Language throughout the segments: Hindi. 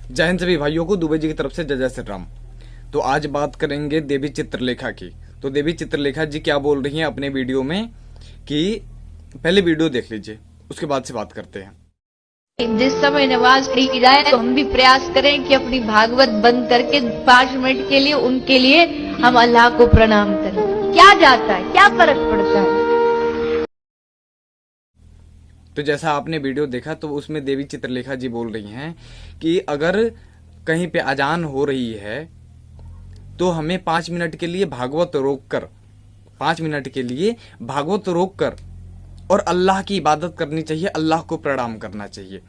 जय हिंद सभी भाइयों को, दुबे जी की तरफ से जय जय श्री राम। तो आज बात करेंगे देवी चित्रलेखा की। तो देवी चित्रलेखा जी क्या बोल रही हैं अपने वीडियो में कि पहले वीडियो देख लीजिए, उसके बाद से बात करते हैं। जिस समय नमाज पढ़ी जाए तो हम भी प्रयास करें कि अपनी भागवत बंद करके 5 मिनट के लिए उनके लिए हम अल्लाह को प्रणाम करें। क्या जाता है, क्या फर्क पड़ता है। तो जैसा आपने वीडियो देखा तो उसमें देवी चित्रलेखा जी बोल रही हैं कि अगर कहीं पे अजान हो रही है तो हमें 5 मिनट के लिए भागवत रोककर 5 मिनट के लिए भागवत रोककर और अल्लाह की इबादत करनी चाहिए, अल्लाह को प्रणाम करना चाहिए।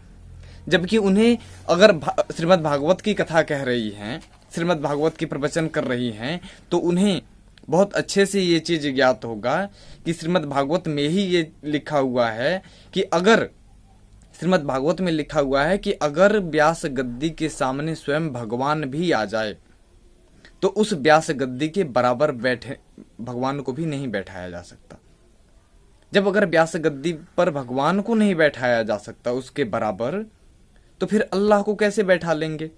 जबकि उन्हें अगर श्रीमद् भागवत की कथा कह रही हैं, श्रीमद् भागवत की प्रवचन कर रही हैं, तो उन्हें बहुत अच्छे से ये चीज ज्ञात होगा कि श्रीमद् भागवत में ही ये लिखा हुआ है कि अगर श्रीमद् भागवत में लिखा हुआ है कि अगर व्यास गद्दी के सामने स्वयं भगवान भी आ जाए तो उस व्यास गद्दी के बराबर बैठे भगवान को भी नहीं बैठाया जा सकता। जब अगर व्यास गद्दी पर भगवान को नहीं बैठाया जा सकता उसके बराबर, तो फिर अल्लाह को कैसे बैठा लेंगे।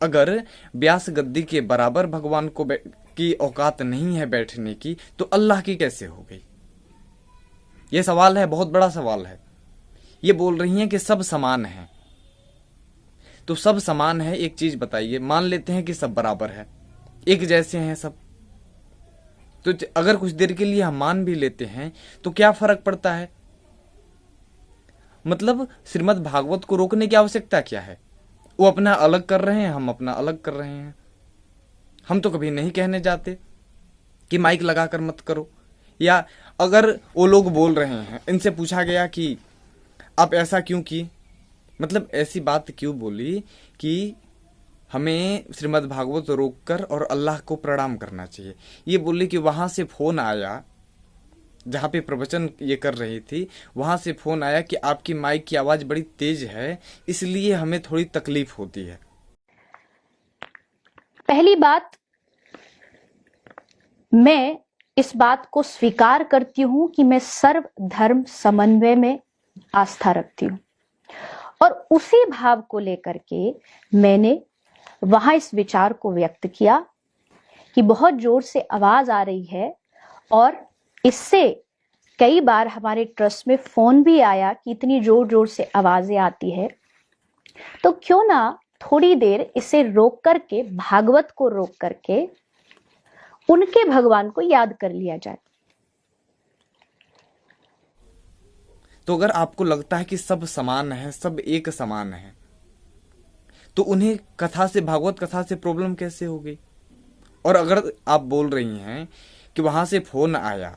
अगर व्यास गद्दी के बराबर भगवान को की औकात नहीं है बैठने की, तो अल्लाह की कैसे हो गई। यह सवाल है, बहुत बड़ा सवाल है। ये बोल रही हैं कि सब समान हैं। तो सब समान है, एक चीज बताइए, मान लेते हैं कि सब बराबर है, एक जैसे हैं सब, तो अगर कुछ देर के लिए हम मान भी लेते हैं तो क्या फर्क पड़ता है। मतलब श्रीमद् भागवत को रोकने की आवश्यकता क्या है। वो अपना अलग कर रहे हैं, हम अपना अलग कर रहे हैं। हम तो कभी नहीं कहने जाते कि माइक लगाकर मत करो। या अगर वो लोग बोल रहे हैं, इनसे पूछा गया कि आप ऐसा क्यों किए, मतलब ऐसी बात क्यों बोली कि हमें श्रीमद् भागवत रोककर और अल्लाह को प्रणाम करना चाहिए। ये बोली कि वहां से फोन आया, जहां पे प्रवचन ये कर रही थी वहां से फोन आया कि आपकी माइक की आवाज बड़ी तेज है, इसलिए हमें थोड़ी तकलीफ होती है। पहली बात, मैं इस बात को स्वीकार करती हूं कि मैं सर्व धर्म समन्वय में आस्था रखती हूं, और उसी भाव को लेकर के मैंने वहां इस विचार को व्यक्त किया कि बहुत जोर से आवाज आ रही है, और इससे कई बार हमारे ट्रस्ट में फोन भी आया कि इतनी जोर जोर से आवाजें आती है, तो क्यों ना थोड़ी देर इसे रोक करके, भागवत को रोक करके उनके भगवान को याद कर लिया जाए। तो अगर आपको लगता है कि सब समान है, सब एक समान है, तो उन्हें कथा से, भागवत कथा से प्रॉब्लम कैसे हो गई। और अगर आप बोल रही हैं कि वहां से फोन आया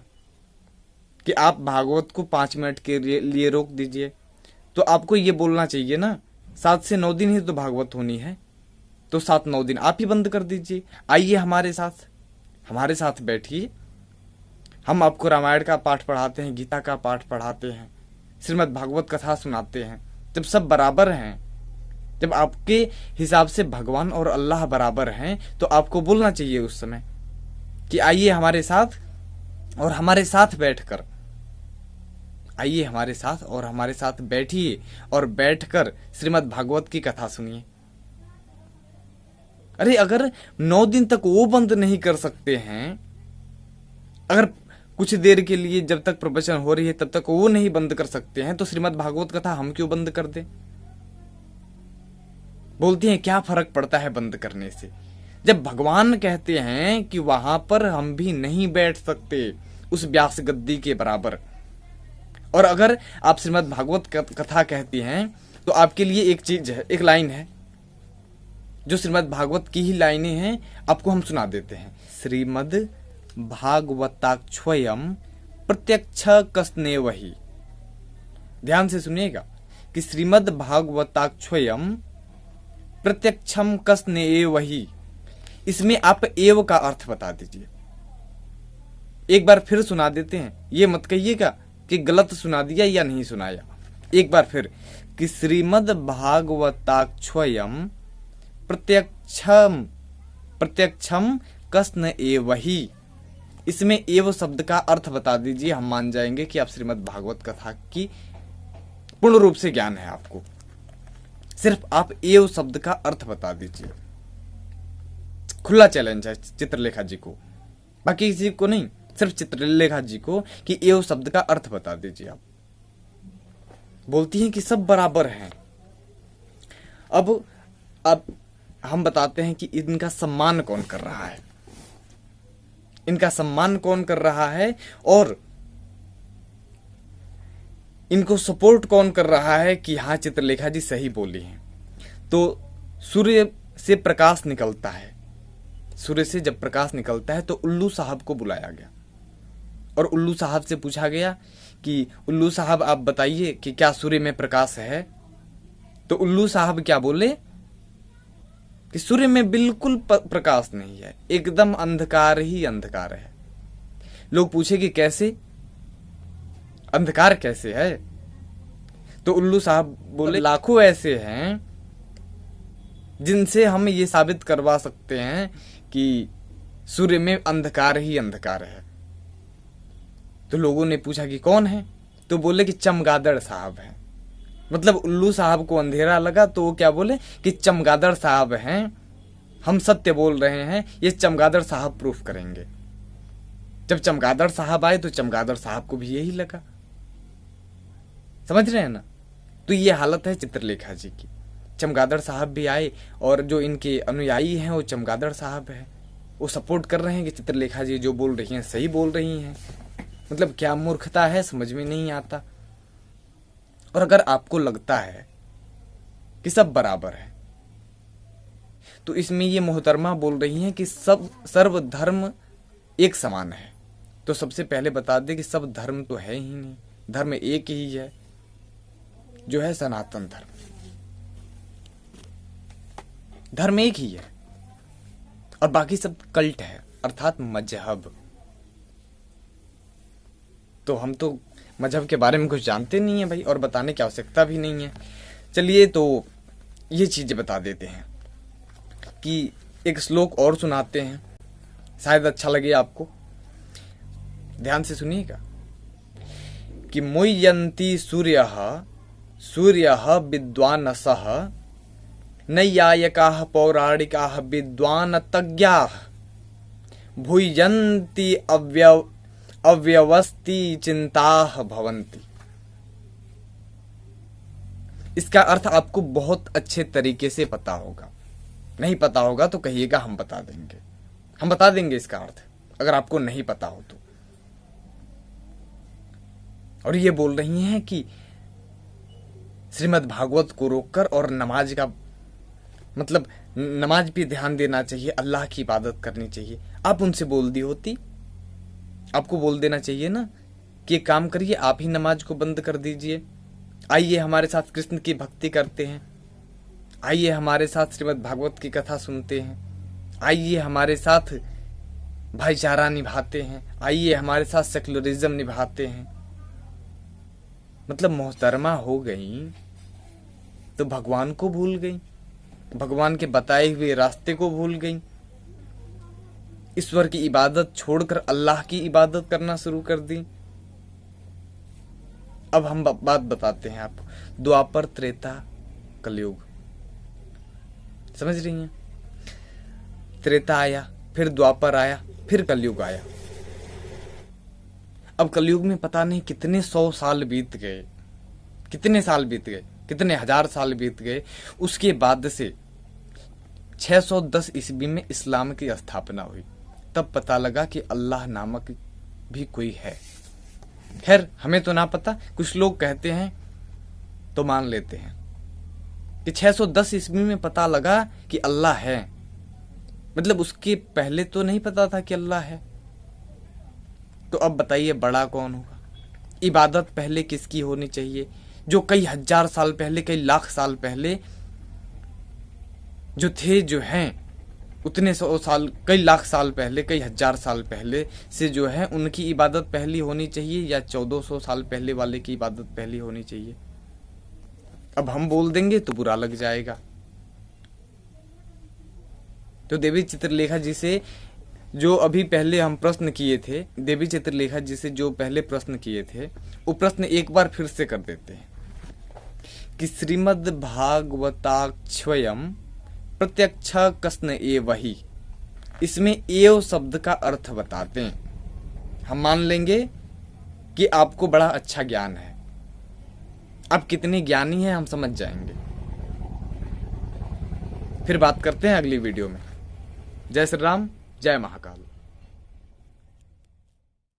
कि आप भागवत को 5 मिनट के लिए रोक दीजिए, तो आपको ये बोलना चाहिए ना, 7 से 9 दिन ही तो भागवत होनी है, तो 7-9 दिन आप ही बंद कर दीजिए। आइए हमारे साथ बैठिए, हम आपको रामायण का पाठ पढ़ाते हैं, गीता का पाठ पढ़ाते हैं, श्रीमद् भागवत कथा सुनाते हैं। जब सब बराबर हैं, जब आपके हिसाब से भगवान और अल्लाह बराबर हैं, तो आपको बोलना चाहिए उस समय कि आइए हमारे साथ और हमारे साथ बैठकर, आइए हमारे साथ और हमारे साथ बैठिए और बैठकर श्रीमद् भागवत की कथा सुनिए। अरे अगर 9 दिन तक वो बंद नहीं कर सकते हैं, अगर कुछ देर के लिए जब तक प्रवचन हो रही है तब तक वो नहीं बंद कर सकते हैं, तो श्रीमद् भागवत कथा हम क्यों बंद कर दें। बोलती हैं क्या फर्क पड़ता है बंद करने से, जब भगवान कहते हैं कि वहां पर हम भी नहीं बैठ सकते उस व्यास गद्दी के बराबर। और अगर आप श्रीमद् भागवत कथा कहती हैं तो आपके लिए एक चीज है, एक लाइन है जो श्रीमद् भागवत की ही लाइनें हैं, आपको हम सुना देते हैं। श्रीमद् भागवताक्षयम प्रत्यक्ष कसने वही। ध्यान से सुनिएगा कि श्रीमद् भागवताक्षयम प्रत्यक्षम कसने वही, इसमें आप एव का अर्थ बता दीजिए। एक बार फिर सुना देते हैं, ये मत कहिएगा कि गलत सुना दिया या नहीं सुनाया। एक बार फिर कि श्रीमद् भागवताक्षयम प्रत्यक्षम कस्न एवही, इसमें एव शब्द का अर्थ बता दीजिए, हम मान जाएंगे कि आप श्रीमद् भागवत कथा की पूर्ण रूप से ज्ञान है आपको। सिर्फ आप एव शब्द का अर्थ बता दीजिए। खुला चैलेंज है चित्रलेखा जी को, बाकी किसी को नहीं, सिर्फ चित्रलेखा जी को कि एव शब्द का अर्थ बता दीजिए आप। बोलती हैं कि सब बराबर हैं। अब हम बताते हैं कि इनका सम्मान कौन कर रहा है, इनका सम्मान कौन कर रहा है और इनको सपोर्ट कौन कर रहा है कि हाँ चित्रलेखा जी सही बोली हैं। तो सूर्य से प्रकाश निकलता है, सूर्य से जब प्रकाश निकलता है तो उल्लू साहब को बुलाया गया और उल्लू साहब से पूछा गया कि उल्लू साहब आप बताइए कि क्या सूर्य में प्रकाश है। तो उल्लू साहब क्या बोले कि सूर्य में बिल्कुल प्रकाश नहीं है, एकदम अंधकार ही अंधकार है। लोग पूछे कि कैसे, अंधकार कैसे है। तो उल्लू साहब बोले लाखों ऐसे हैं जिनसे हम ये साबित करवा सकते हैं कि सूर्य में अंधकार ही अंधकार है। तो लोगों ने पूछा कि कौन है, तो बोले कि चमगादड़ साहब हैं। मतलब उल्लू साहब को अंधेरा लगा तो वो क्या बोले कि चमगादड़ साहब हैं, हम सत्य बोल रहे हैं, ये चमगादड़ साहब प्रूफ करेंगे। जब चमगादड़ साहब आए तो चमगादड़ साहब को भी यही लगा। समझ रहे हैं ना। तो ये हालत है चित्रलेखा जी की। चमगादड़ साहब भी आए और जो इनके अनुयायी हैं वो चमगादड़ साहब है, वो सपोर्ट कर रहे हैं कि चित्रलेखा जी जो बोल रही हैं सही बोल रही हैं। मतलब क्या मूर्खता है, समझ में नहीं आता। और अगर आपको लगता है कि सब बराबर है तो इसमें ये मोहतरमा बोल रही हैं कि सब सर्व धर्म एक समान है। तो सबसे पहले बता दें कि सब धर्म तो है ही नहीं, धर्म एक ही है जो है सनातन धर्म। धर्म एक ही है और बाकी सब कल्ट है अर्थात मजहब। तो हम तो मजहब के बारे में कुछ जानते नहीं है भाई, और बताने की आवश्यकता भी नहीं है। चलिए तो ये चीजें बता देते हैं कि एक श्लोक और सुनाते हैं, शायद अच्छा लगे आपको। ध्यान से सुनिएगा कि मुह्यन्ति सूर्यः सूर्यः विद्वानसः नैयायिकाः पौराणिकाः विद्वानतज्ञाः भूयन्ति अव्यवस्थि चिंताः भवन्ति। इसका अर्थ आपको बहुत अच्छे तरीके से पता होगा, नहीं पता होगा तो कहिएगा, हम बता देंगे, हम बता देंगे इसका अर्थ अगर आपको नहीं पता हो तो। और ये बोल रही हैं कि श्रीमद् भागवत को रोककर और नमाज का मतलब नमाज पे ध्यान देना चाहिए, अल्लाह की इबादत करनी चाहिए। आप उनसे बोल दी होती, आपको बोल देना चाहिए ना कि एक काम करिए, आप ही नमाज को बंद कर दीजिए, आइए हमारे साथ कृष्ण की भक्ति करते हैं, आइए हमारे साथ श्रीमद् भागवत की कथा सुनते हैं, आइए हमारे साथ भाईचारा निभाते हैं, आइए हमारे साथ सेक्युलरिज्म निभाते हैं। मतलब मोहतरमा हो गई तो भगवान को भूल गई, भगवान के बताए हुए रास्ते को भूल गई, ईश्वर की इबादत छोड़कर अल्लाह की इबादत करना शुरू कर दी। अब हम बात बताते हैं आपको, द्वापर त्रेता कलयुग, समझ रही हैं। त्रेता आया, फिर द्वापर आया, फिर कलयुग आया। अब कलयुग में पता नहीं कितने 100 साल बीत गए, कितने साल बीत गए, कितने हजार साल बीत गए। उसके बाद से 610 ईस्वी में इस्लाम की स्थापना हुई। तब पता लगा कि अल्लाह नामक भी कोई है। खैर हमें तो ना पता, कुछ लोग कहते हैं तो मान लेते हैं कि 610 ईस्वी में पता लगा कि अल्लाह है। मतलब उसके पहले तो नहीं पता था कि अल्लाह है। तो अब बताइए बड़ा कौन होगा? इबादत पहले किसकी होनी चाहिए? जो कई हजार साल पहले, कई लाख साल पहले जो थे, जो हैं, उतने 100 साल, कई लाख साल पहले, कई हजार साल पहले से जो है उनकी इबादत पहली होनी चाहिए, या 1400 साल पहले वाले की इबादत पहली होनी चाहिए? अब हम बोल देंगे तो बुरा लग जाएगा। तो देवी चित्रलेखा जी से जो अभी पहले हम प्रश्न किए थे, देवी चित्रलेखा जी से जो पहले प्रश्न किए थे, वो प्रश्न एक बार फिर से कर देते हैं कि श्रीमद् भागवताक्षयम प्रत्यक्ष कस्न एव ही, इसमें एव शब्द का अर्थ बताते हैं। हम मान लेंगे कि आपको बड़ा अच्छा ज्ञान है, आप कितने ज्ञानी हैं हम समझ जाएंगे। फिर बात करते हैं अगली वीडियो में। जय श्री राम, जय महाकाल।